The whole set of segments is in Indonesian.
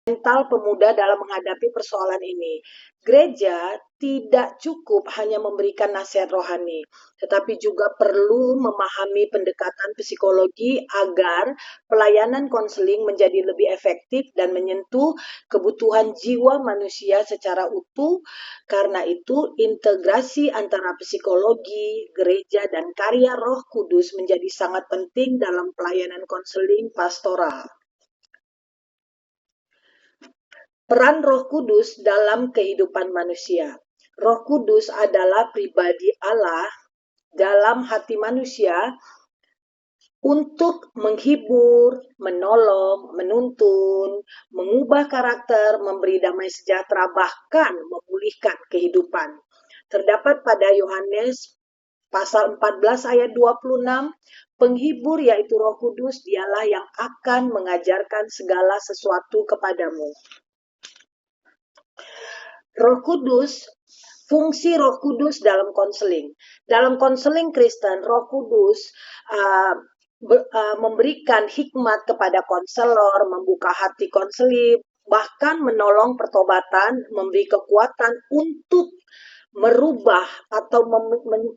mental pemuda dalam menghadapi persoalan ini. Gereja tidak cukup hanya memberikan nasihat rohani, tetapi juga perlu memahami pendekatan psikologi agar pelayanan konseling menjadi lebih efektif dan menyentuh kebutuhan jiwa manusia secara utuh. Karena itu, integrasi antara psikologi, gereja, dan karya Roh Kudus menjadi sangat penting dalam pelayanan konseling pastoral. Peran Roh Kudus dalam kehidupan manusia. Roh Kudus adalah pribadi Allah dalam hati manusia untuk menghibur, menolong, menuntun, mengubah karakter, memberi damai sejahtera, bahkan memulihkan kehidupan. Terdapat pada Yohanes pasal 14 ayat 26, penghibur yaitu Roh Kudus, dialah yang akan mengajarkan segala sesuatu kepadamu. Roh Kudus, fungsi Roh Kudus dalam konseling. Dalam konseling Kristen, Roh Kudus memberikan hikmat kepada konselor, membuka hati konseling, bahkan menolong pertobatan, memberi kekuatan untuk merubah atau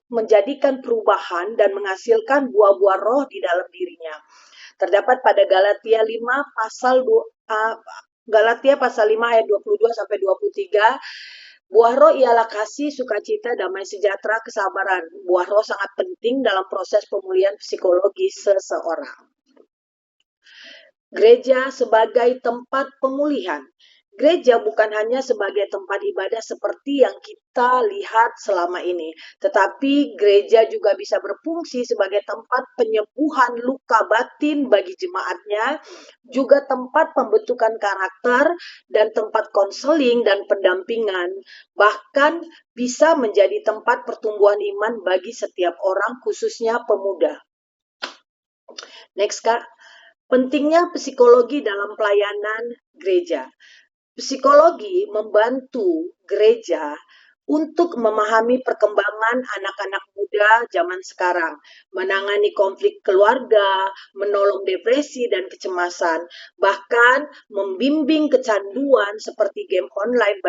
menjadikan perubahan dan menghasilkan buah-buah roh di dalam dirinya. Terdapat pada Galatia 5 pasal 2, Galatia pasal 5 ayat 22 sampai 23. Buah roh ialah kasih, sukacita, damai sejahtera, kesabaran. Buah roh sangat penting dalam proses pemulihan psikologi seseorang. Gereja sebagai tempat pemulihan. Gereja bukan hanya sebagai tempat ibadah seperti yang kita lihat selama ini, tetapi gereja juga bisa berfungsi sebagai tempat penyembuhan luka batin bagi jemaatnya, juga tempat pembentukan karakter dan tempat konseling dan pendampingan, bahkan bisa menjadi tempat pertumbuhan iman bagi setiap orang, khususnya pemuda. Next, Kak. Pentingnya psikologi dalam pelayanan gereja. Psikologi membantu gereja untuk memahami perkembangan anak-anak muda zaman sekarang, menangani konflik keluarga, menolong depresi dan kecemasan, bahkan membimbing kecanduan seperti game online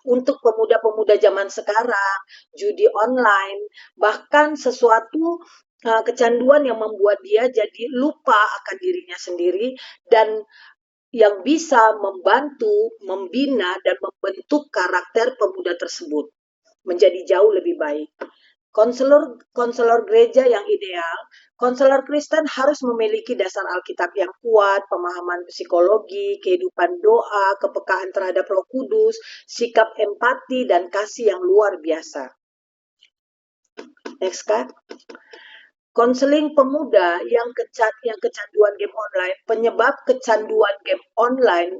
untuk pemuda-pemuda zaman sekarang, judi online, bahkan sesuatu kecanduan yang membuat dia jadi lupa akan dirinya sendiri dan yang bisa membantu, membina, dan membentuk karakter pemuda tersebut menjadi jauh lebih baik. Konselor gereja yang ideal, konselor Kristen harus memiliki dasar Alkitab yang kuat, pemahaman psikologi, kehidupan doa, kepekaan terhadap Roh Kudus, sikap empati, dan kasih yang luar biasa. Next, Kak. Konseling pemuda yang kecanduan game online, penyebab kecanduan game online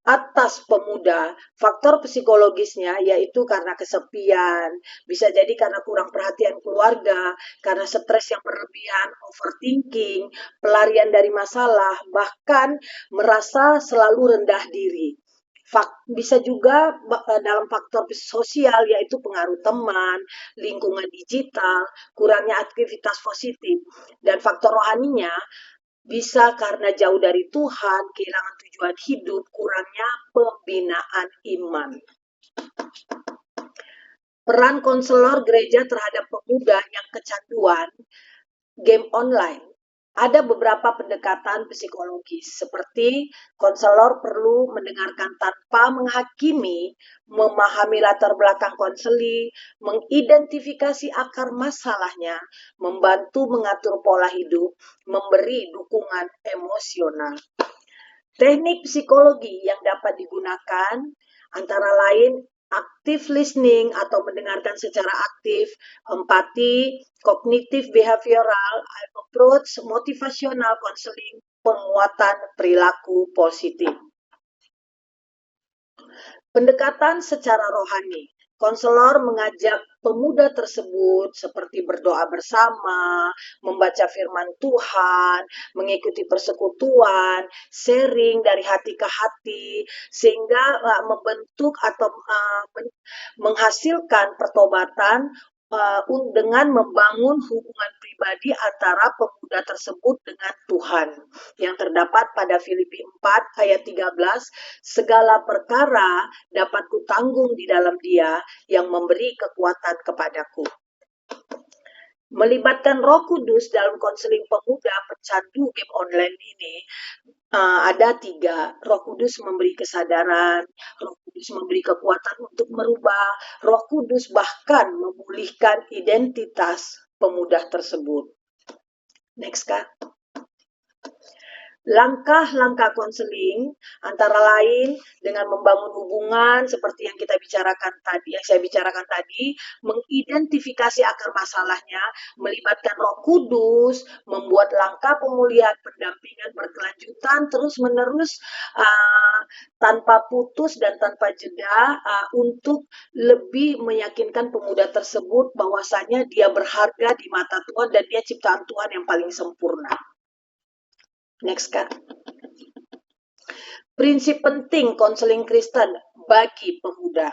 atas pemuda, faktor psikologisnya yaitu karena kesepian, bisa jadi karena kurang perhatian keluarga, karena stres yang berlebihan, overthinking, pelarian dari masalah, bahkan merasa selalu rendah diri. Bisa juga dalam faktor sosial yaitu pengaruh teman, lingkungan digital, kurangnya aktivitas positif, dan faktor rohaninya bisa karena jauh dari Tuhan, kehilangan tujuan hidup, kurangnya pembinaan iman. Peran konselor gereja terhadap pemuda yang kecanduan game online. Ada beberapa pendekatan psikologis, seperti konselor perlu mendengarkan tanpa menghakimi, memahami latar belakang konseli, mengidentifikasi akar masalahnya, membantu mengatur pola hidup, memberi dukungan emosional. Teknik psikologi yang dapat digunakan antara lain active listening atau mendengarkan secara aktif, empati, kognitif behavioral, approach, motivational counseling, penguatan perilaku positif. Pendekatan secara rohani. Konselor mengajak pemuda tersebut seperti berdoa bersama, membaca firman Tuhan, mengikuti persekutuan, sharing dari hati ke hati, sehingga membentuk atau menghasilkan pertobatan dengan membangun hubungan pribadi antara pemuda tersebut dengan Tuhan. Yang terdapat pada Filipi 4 ayat 13, segala perkara dapat kutanggung di dalam Dia yang memberi kekuatan kepadaku. Melibatkan Roh Kudus dalam konseling pemuda pecandu game online ini ada 3. Roh Kudus memberi kesadaran, Roh Kudus memberi kekuatan untuk merubah, Roh Kudus bahkan memulihkan identitas pemuda tersebut. Next, Kak. Langkah-langkah konseling antara lain dengan membangun hubungan seperti yang saya bicarakan tadi, mengidentifikasi akar masalahnya, melibatkan Roh Kudus, membuat langkah pemulihan pendampingan berkelanjutan terus-menerus tanpa putus dan tanpa jeda untuk lebih meyakinkan pemuda tersebut bahwasanya dia berharga di mata Tuhan dan dia ciptaan Tuhan yang paling sempurna. Next, Kak. Prinsip penting konseling Kristen bagi pemuda.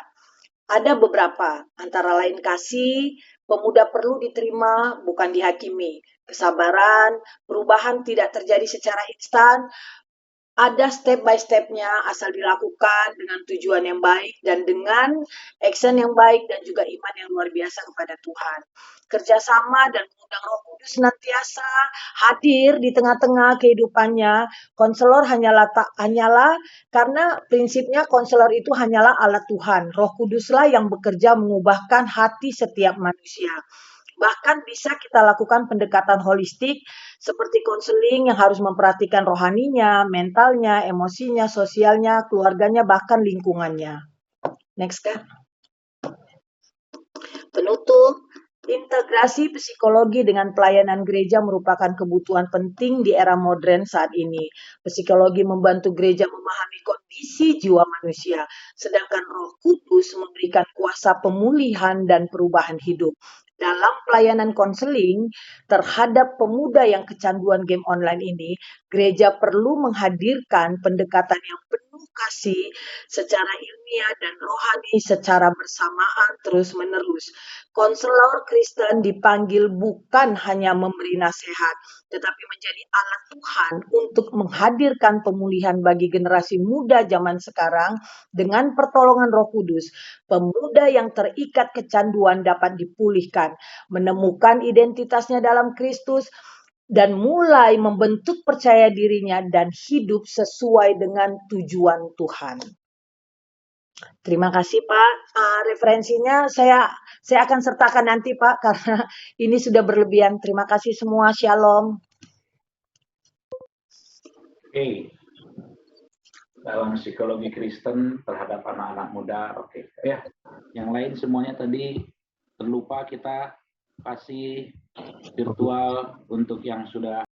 Ada beberapa, antara lain kasih, pemuda perlu diterima, bukan dihakimi. Kesabaran, perubahan tidak terjadi secara instan, ada step by step-nya asal dilakukan dengan tujuan yang baik dan dengan action yang baik dan juga iman yang luar biasa kepada Tuhan. Kerjasama dan mengundang Roh Kudus senantiasa hadir di tengah-tengah kehidupannya. Konselor hanyalah karena prinsipnya konselor itu hanyalah alat Tuhan. Roh Kuduslah yang bekerja mengubahkan hati setiap manusia. Bahkan bisa kita lakukan pendekatan holistik seperti konseling yang harus memperhatikan rohaninya, mentalnya, emosinya, sosialnya, keluarganya, bahkan lingkungannya. Next, Kak. Penutup, integrasi psikologi dengan pelayanan gereja merupakan kebutuhan penting di era modern saat ini. Psikologi membantu gereja memahami kondisi jiwa manusia, sedangkan Roh Kudus memberikan kuasa pemulihan dan perubahan hidup. Dalam pelayanan konseling terhadap pemuda yang kecanduan game online ini, gereja perlu menghadirkan pendekatan yang penuh kasih secara ilmiah dan rohani secara bersamaan terus-menerus. Konselor Kristen dipanggil bukan hanya memberi nasihat, tetapi menjadi alat Tuhan untuk menghadirkan pemulihan bagi generasi muda zaman sekarang dengan pertolongan Roh Kudus. Pemuda yang terikat kecanduan dapat dipulihkan, menemukan identitasnya dalam Kristus, dan mulai membentuk percaya dirinya dan hidup sesuai dengan tujuan Tuhan. Terima kasih Pak. Referensinya saya akan sertakan nanti Pak karena ini sudah berlebihan. Terima kasih semua. Shalom. Oke. Dalam psikologi Kristen terhadap anak-anak muda, oke. Ya, yang lain semuanya tadi terlupa kita kasih virtual untuk yang sudah